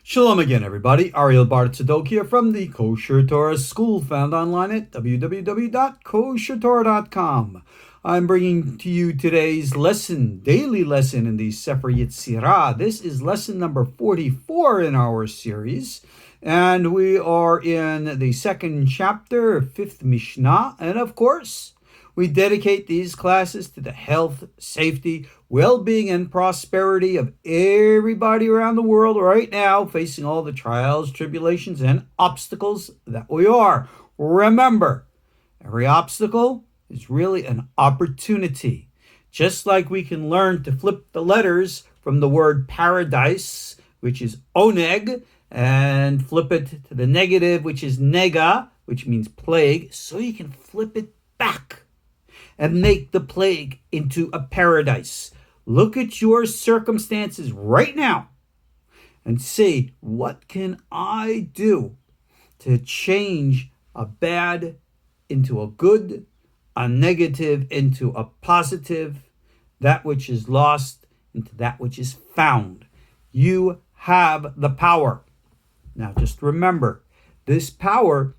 Shalom again, everybody. Ariel Tzadok here from the KosherTorah School, found online at www.koshertorah.com. I'm bringing to you today's daily lesson in the Sefer Yetzirah. This is lesson number 44 in our series, and we are in the second chapter, 5th Mishnah, and of course, we dedicate these classes to the health, safety, well-being, and prosperity of everybody around the world right now, facing all the trials, tribulations, and obstacles that we are. Remember, every obstacle is really an opportunity. Just like we can learn to flip the letters from the word paradise, which is oneg, and flip it to the negative, which is nega, which means plague, so you can flip it back and make the plague into a paradise. Look at your circumstances right now and say, what can I do to change a bad into a good, a negative into a positive, that which is lost into that which is found? You have the power. Now just remember, this power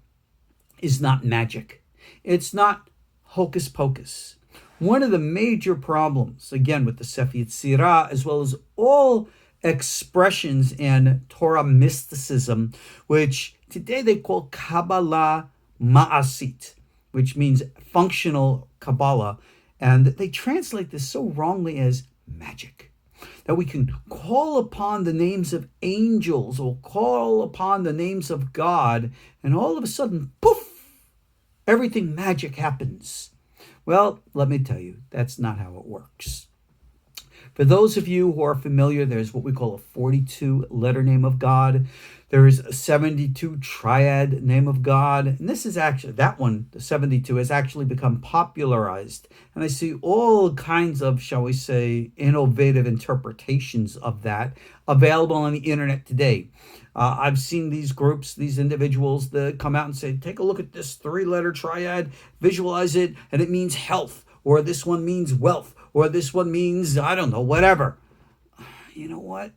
is not magic. It's not hocus pocus. One of the major problems, again, with the Sefer Yetzirah, as well as all expressions in Torah mysticism, which today they call Kabbalah Ma'asit, which means functional Kabbalah, and they translate this so wrongly as magic. That we can call upon the names of angels or call upon the names of God, and all of a sudden, poof, everything magic happens. Well, let me tell you, that's not how it works. For those of you who are familiar, there's what we call a 42-letter name of God. There is a 72 triad name of God. And this is actually, that one, the 72, has actually become popularized. And I see all kinds of, shall we say, innovative interpretations of that available on the internet today. I've seen these groups, these individuals that come out and say, take a look at this 3-letter triad, visualize it, and it means health, or this one means wealth, or this one means, I don't know, whatever. You know what?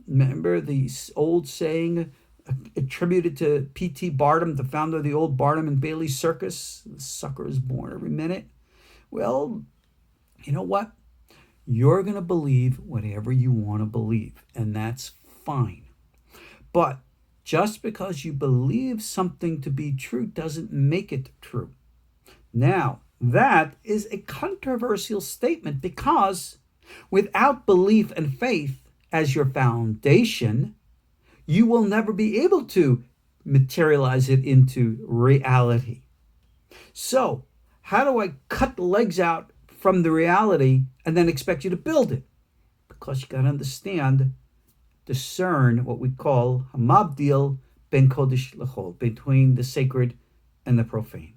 Remember the old saying attributed to P.T. Barnum, the founder of the old Barnum and Bailey Circus? The sucker is born every minute. Well, you know what? You're going to believe whatever you want to believe, and that's fine. But just because you believe something to be true doesn't make it true. Now, that is a controversial statement because without belief and faith as your foundation, you will never be able to materialize it into reality. So, how do I cut the legs out from the reality and then expect you to build it? Because you got to understand, discern what we call hamabdil ben kodesh lechol, between the sacred and the profane.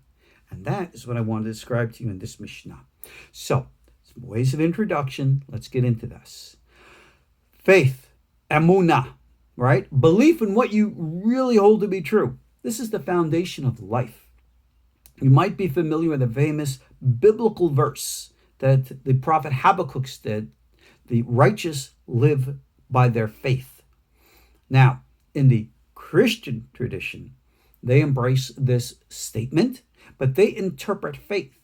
And that is what I want to describe to you in this Mishnah. So, some ways of introduction. Let's get into this. Faith, emunah, right? Belief in what you really hold to be true. This is the foundation of life. You might be familiar with a famous biblical verse that the prophet Habakkuk said, the righteous live by their faith. Now, in the Christian tradition, they embrace this statement, but they interpret faith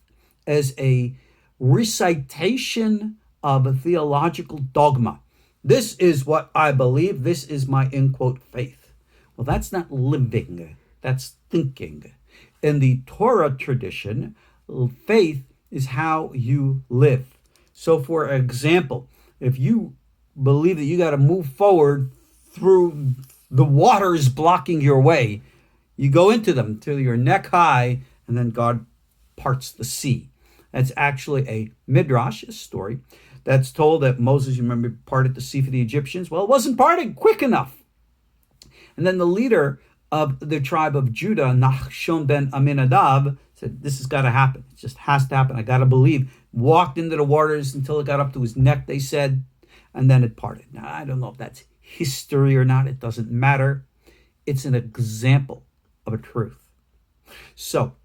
as a recitation of a theological dogma. This is what I believe. This is my, end quote, faith. Well, that's not living. That's thinking. In the Torah tradition, faith is how you live. So, for example, if you believe that you got to move forward through the waters blocking your way, you go into them till you're neck high, and then God parts the sea. That's actually a midrash, a story, that's told that Moses, you remember, parted the sea for the Egyptians. Well, it wasn't parted quick enough. And then the leader of the tribe of Judah, Nachshon ben Aminadab, said, this has got to happen. It just has to happen. I got to believe. Walked into the waters until it got up to his neck, they said, and then it parted. Now, I don't know if that's history or not. It doesn't matter. It's an example of a truth. So,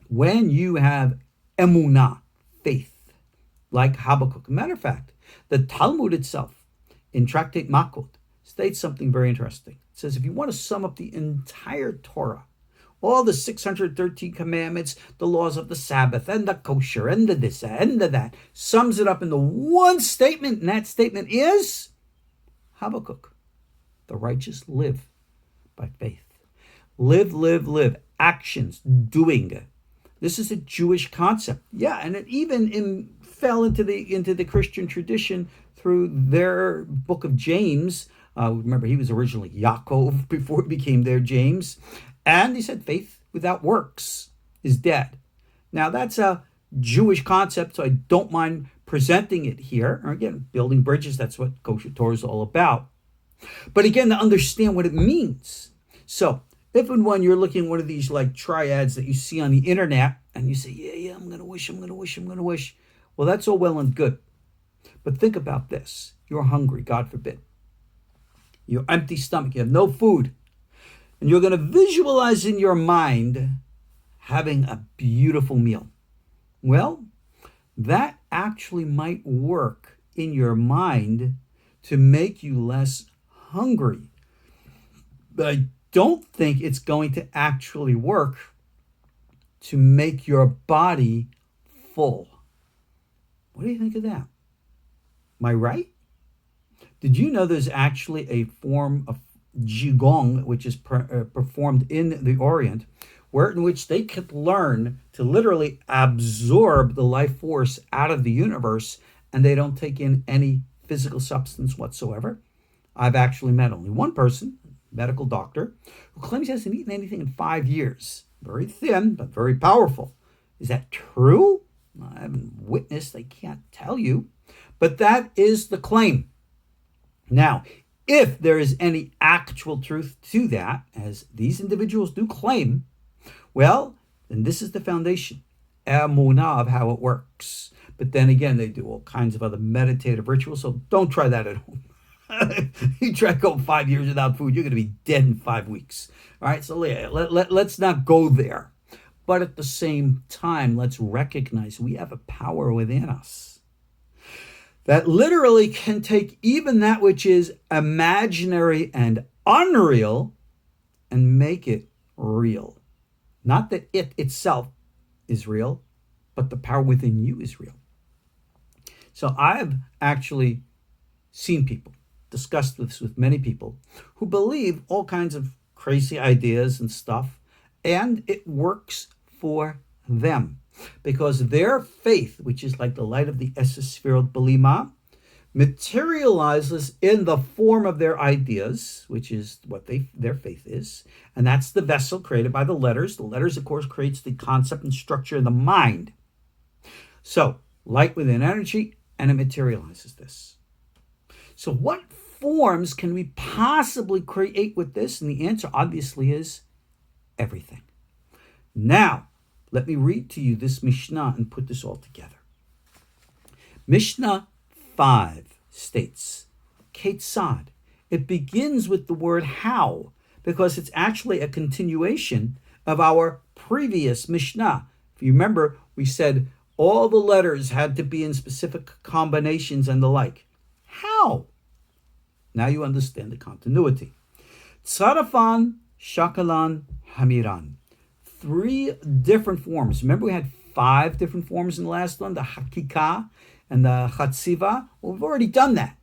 when you have emunah, faith, like Habakkuk. Matter of fact, the Talmud itself, in Tractate Makot, states something very interesting. It says, if you want to sum up the entire Torah, all the 613 commandments, the laws of the Sabbath, and the kosher, and the this, and the that, sums it up into one statement, and that statement is Habakkuk. The righteous live by faith. Live, live, live. Actions, doing. This is a Jewish concept. Yeah, and it even fell into the Christian tradition through their book of James. Remember, he was originally Yaakov before he became their James. And he said faith without works is dead. Now, that's a Jewish concept, so I don't mind presenting it here. Or again, building bridges, that's what KosherTorah is all about. But again, to understand what it means. So, if and when you're looking at one of these like triads that you see on the internet, and you say, yeah, I'm going to wish. Well, that's all well and good. But think about this. You're hungry, God forbid. You're empty stomach, you have no food. And you're going to visualize in your mind having a beautiful meal. Well, that actually might work in your mind to make you less hungry. But I don't think it's going to actually work to make your body full. What do you think of that? Am I right? Did you know there's actually a form of Jung, which is performed in the Orient, in which they could learn to literally absorb the life force out of the universe, and they don't take in any physical substance whatsoever? I've actually met only one person, a medical doctor, who claims he hasn't eaten anything in 5 years. Very thin, but very powerful. Is that true? I haven't witnessed. I can't tell you. But that is the claim. Now, if there is any actual truth to that, as these individuals do claim, well, then this is the foundation, emunah, of how it works. But then again, they do all kinds of other meditative rituals, so don't try that at home. You try to go 5 years without food, you're going to be dead in 5 weeks. All right, so let's not go there. But at the same time, let's recognize we have a power within us that literally can take even that which is imaginary and unreal and make it real. Not that it itself is real, but the power within you is real. So I've actually seen people, discussed this with many people, who believe all kinds of crazy ideas and stuff, and it works for them. Because their faith, which is like the light of the sefirot blimah, materializes in the form of their ideas, which is what their faith is. And that's the vessel created by the letters. The letters, of course, creates the concept and structure of the mind. So, light within energy, and it materializes this. So what forms can we possibly create with this? And the answer obviously is everything. Now, let me read to you this Mishnah and put this all together. Mishnah 5 states, Ketzad. It begins with the word how, because it's actually a continuation of our previous Mishnah. If you remember, we said all the letters had to be in specific combinations and the like. How? Now you understand the continuity. Tzarafan, Shakalan, Hamiran. 3 different forms. Remember we had 5 different forms in the last one, the Hakika and the Chatsiva? Well, we've already done that.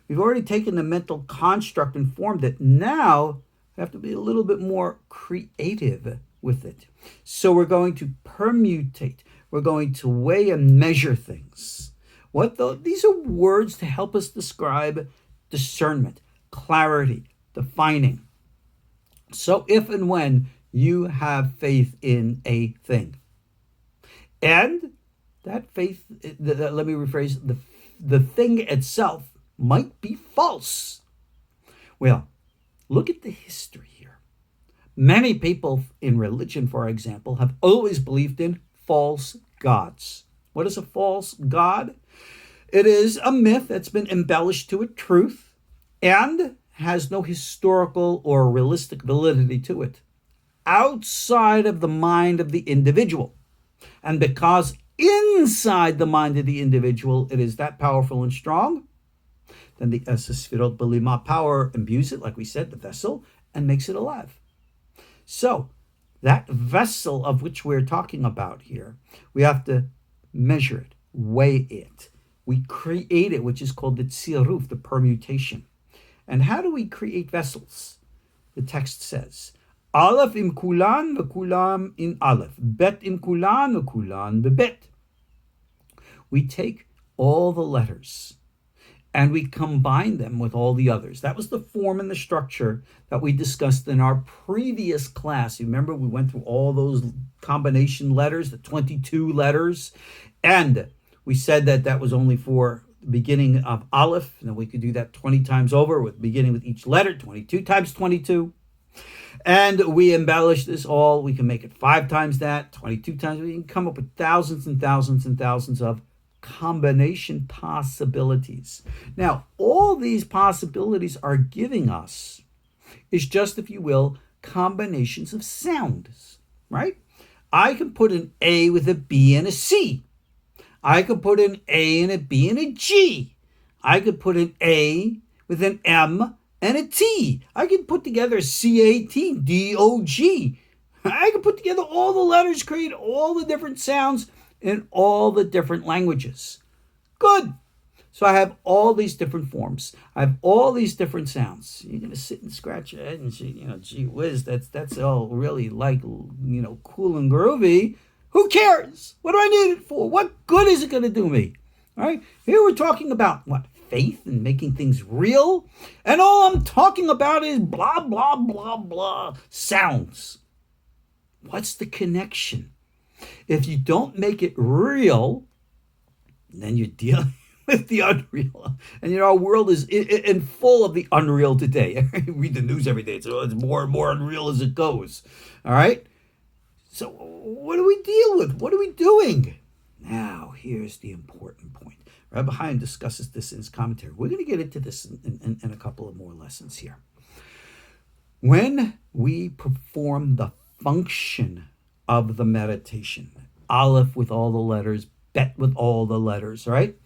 We've already taken the mental construct and formed it. Now we have to be a little bit more creative with it. So we're going to permutate. We're going to weigh and measure things. These are words to help us describe discernment, clarity, defining. So if and when you have faith in a thing, and that faith, let me rephrase, the thing itself might be false. Well, look at the history here. Many people in religion, for example, have always believed in false gods. What is a false god? It is a myth that's been embellished to a truth and has no historical or realistic validity to it, outside of the mind of the individual. And because inside the mind of the individual it is that powerful and strong, Then the sefirot blimah power imbues it, like we said, the vessel, and makes it alive. So that vessel of which we're talking about here, we have to measure it, weigh it. We create it, which is called the tziruf, the permutation. And how do we create vessels? The text says, Aleph im kulan v'kulam in Aleph, bet im kulan v'kulan bebet. We take all the letters and we combine them with all the others. That was the form and the structure that we discussed in our previous class. You remember we went through all those combination letters, the 22 letters, and we said that that was only for the beginning of Aleph, and then we could do that 20 times over, with beginning with each letter, 22 times 22. And we embellish this all. We can make it 5 times that, 22 times. We can come up with thousands and thousands and thousands of combination possibilities. Now, all these possibilities are giving us is just, if you will, combinations of sounds, right? I can put an A with a B and a C. I could put an A and a B and a G. I could put an A with an M and a T. I could put together CATDOG. I could put together all the letters, create all the different sounds in all the different languages. Good. So I have all these different forms. I have all these different sounds. You're going to sit and scratch your head and say, gee whiz, that's all really like, cool and groovy. Who cares? What do I need it for? What good is it going to do me? All right. Here we're talking about what? Faith and making things real. And all I'm talking about is blah, blah, blah, blah sounds. What's the connection? If you don't make it real, then you're dealing with the unreal. And our world is in full of the unreal today. Read the news every day. So it's more and more unreal as it goes. All right? So what do we deal with? What are we doing? Now, here's the important point. Rabbi Chaim discusses this in his commentary. We're going to get into this in a couple of more lessons here. When we perform the function of the meditation, Aleph with all the letters, Bet with all the letters, right?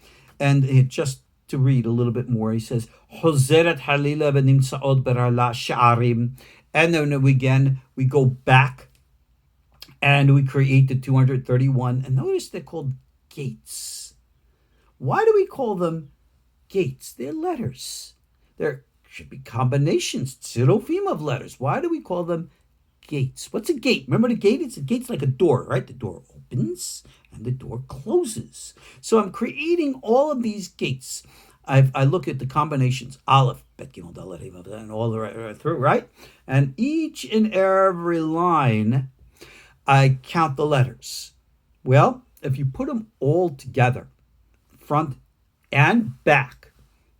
And just to read a little bit more, he says, Hozeret halila v'nimtzaot berala sha'arim. And then again, we go back and we create the 231. And notice they're called gates. Why do we call them gates? They're letters. There should be combinations, tzirufim of letters. Why do we call them gates? What's a gate? Remember the gate? A gate's like a door, right? The door opens and the door closes. So I'm creating all of these gates. I look at the combinations, Aleph, Bet, Gimel, Dalet, Hey, Vav, and all the right through, right? And each and every line, I count the letters. Well, if you put them all together, front and back,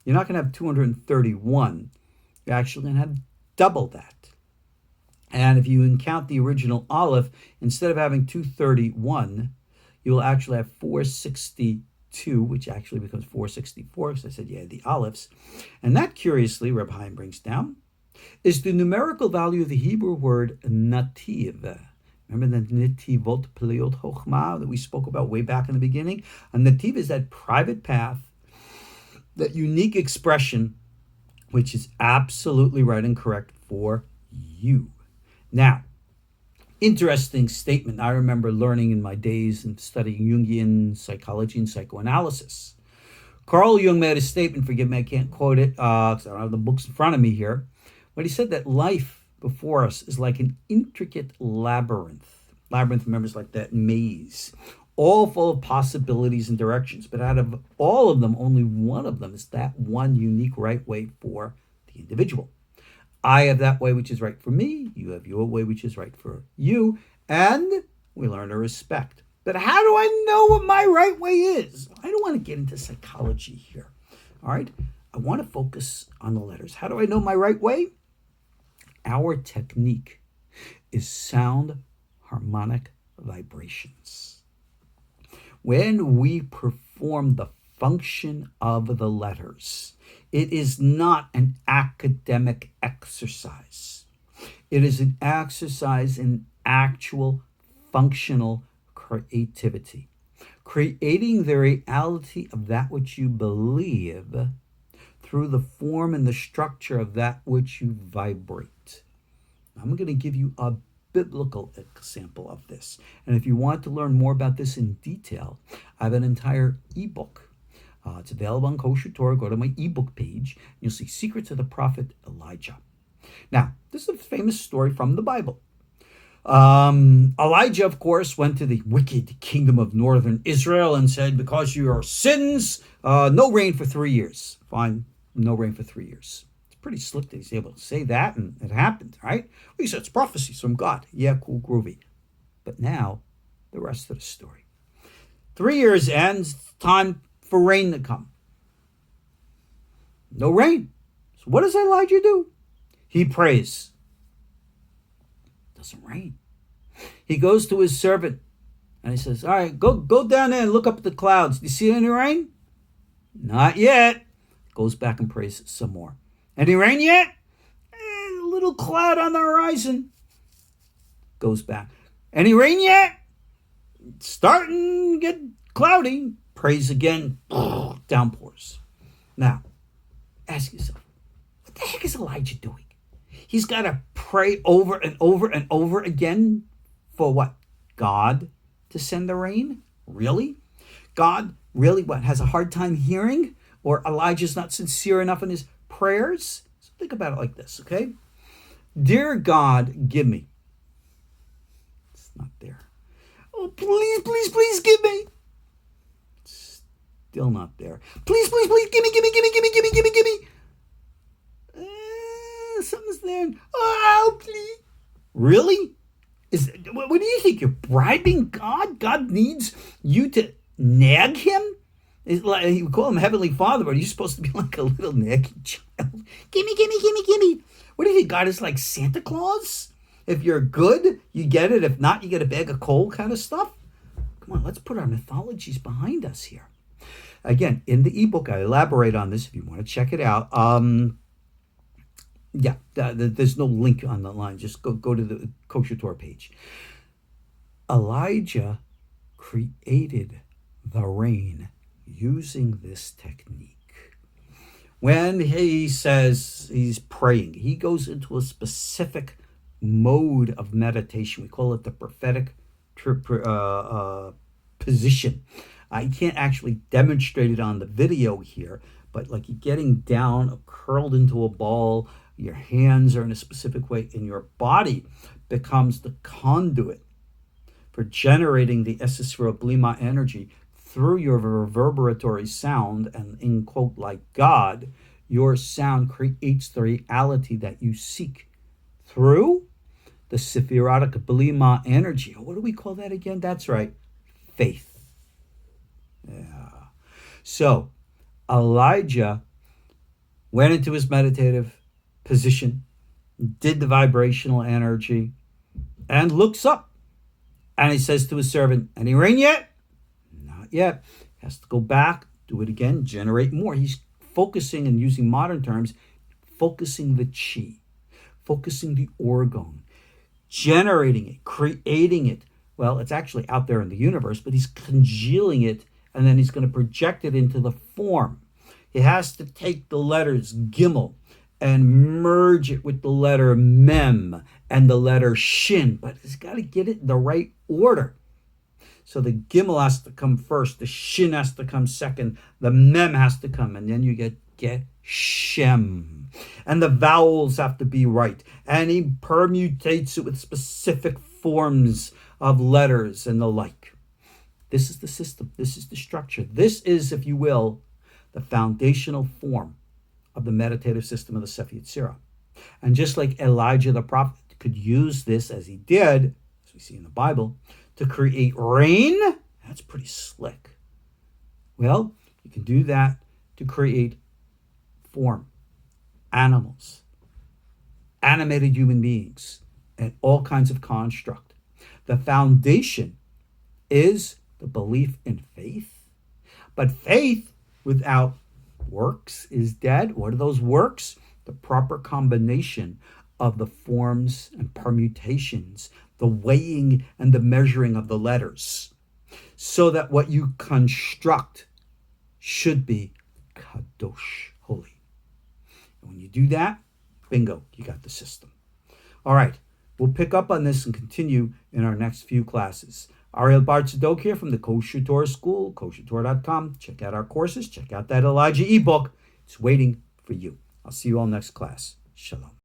you're not going to have 231. You're actually going to have double that. And if you count the original Aleph, instead of having 231, you'll actually have 462, which actually becomes 464, because I said you had the Alephs. And that, curiously, Reb Chaim brings down, is the numerical value of the Hebrew word nativ. Remember the netivot peleot chochmah that we spoke about way back in the beginning? A nativ is that private path, that unique expression, which is absolutely right and correct for you. Now, interesting statement I remember learning in my days and studying Jungian psychology and psychoanalysis. Carl Jung made a statement, forgive me, I can't quote it, because I don't have the books in front of me here, but he said that life before us is like an intricate labyrinth. Labyrinth, remember, is like that maze, all full of possibilities and directions, but out of all of them, only one of them is that one unique right way for the individual. I have that way which is right for me. You have your way which is right for you. And we learn to respect. But how do I know what my right way is? I don't want to get into psychology here. All right? I want to focus on the letters. How do I know my right way? Our technique is sound harmonic vibrations. When we perform the function of the letters, it is not an academic exercise. It is an exercise in actual functional creativity. Creating the reality of that which you believe through the form and the structure of that which you vibrate. I'm going to give you a biblical example of this. And if you want to learn more about this in detail, I have an entire eBook. It's available on KosherTorah. Go to my eBook page. You'll see Secrets of the Prophet Elijah. Now, this is a famous story from the Bible. Elijah, of course, went to the wicked kingdom of northern Israel and said, because your sins, no rain for 3 years. Fine, no rain for 3 years. It's pretty slick that he's able to say that, and it happened, right? Well, he said, it's prophecies from God. Yeah, cool, groovy. But now, the rest of the story. 3 years ends, time for rain to come. No rain. So what does Elijah do? He prays. Doesn't rain. He goes to his servant and he says, all right, go down there and look up at the clouds. Do you see any rain? Not yet. Goes back and prays some more. Any rain yet? A little cloud on the horizon. Goes back. Any rain yet? It's starting to get cloudy. Prays again. Downpours. Now, ask yourself, what the heck is Elijah doing? He's got to pray over and over and over again for what? God to send the rain? Really? God really what? Has a hard time hearing? Or Elijah's not sincere enough in his prayers? So think about it like this, okay? Dear God, give me. It's not there. Oh, please, please, please give me. It's still not there. Please, please, please, give me. Something's there. Oh, please. Really? What do you think? You're bribing God? God needs you to nag him? It's like, you call him Heavenly Father, but you're supposed to be like a little naggy child. Gimme. What do you think? God is like Santa Claus? If you're good, you get it. If not, you get a bag of coal kind of stuff. Come on, let's put our mythologies behind us here. Again, in the ebook, I elaborate on this if you want to check it out. There's no link on the line. Just go to the KosherTorah page. Elijah created the rain using this technique. When he says he's praying, he goes into a specific mode of meditation. We call it the prophetic position. I can't actually demonstrate it on the video here, but like you're getting down, curled into a ball, your hands are in a specific way, and your body becomes the conduit for generating the sefirot blimah energy through your reverberatory sound. And in quote, like God, your sound creates the reality that you seek through the sefirot blimah energy. What do we call that again? That's right, faith. Yeah. So Elijah went into his meditative position, did the vibrational energy, and looks up. And he says to his servant, any rain yet? Not yet. He has to go back, do it again, generate more. He's focusing, and using modern terms, focusing the chi, focusing the orgone, generating it, creating it. Well, it's actually out there in the universe, but he's congealing it, and then he's going to project it into the form. He has to take the letters Gimel and merge it with the letter Mem and the letter Shin, but he's got to get it in the right order. So the Gimel has to come first, the Shin has to come second, the Mem has to come, and then you get Shem. And the vowels have to be right. And he permutates it with specific forms of letters and the like. This is the system. This is the structure. This is, if you will, the foundational form of the meditative system of the Sefer Yetzirah. And just like Elijah the prophet could use this, as he did, as we see in the Bible, to create rain, that's pretty slick. Well, you can do that to create form, animals, animated human beings, and all kinds of construct. The foundation is the belief in faith. But faith without works is dead. What are those works? The proper combination of the forms and permutations, the weighing and the measuring of the letters, so that what you construct should be kadosh, holy. And when you do that, bingo, you got the system. All right, we'll pick up on this and continue in our next few classes. Ariel Tzadok here from the KosherTorah School, KosherTorah.com. Check out our courses. Check out that Elijah eBook. It's waiting for you. I'll see you all next class. Shalom.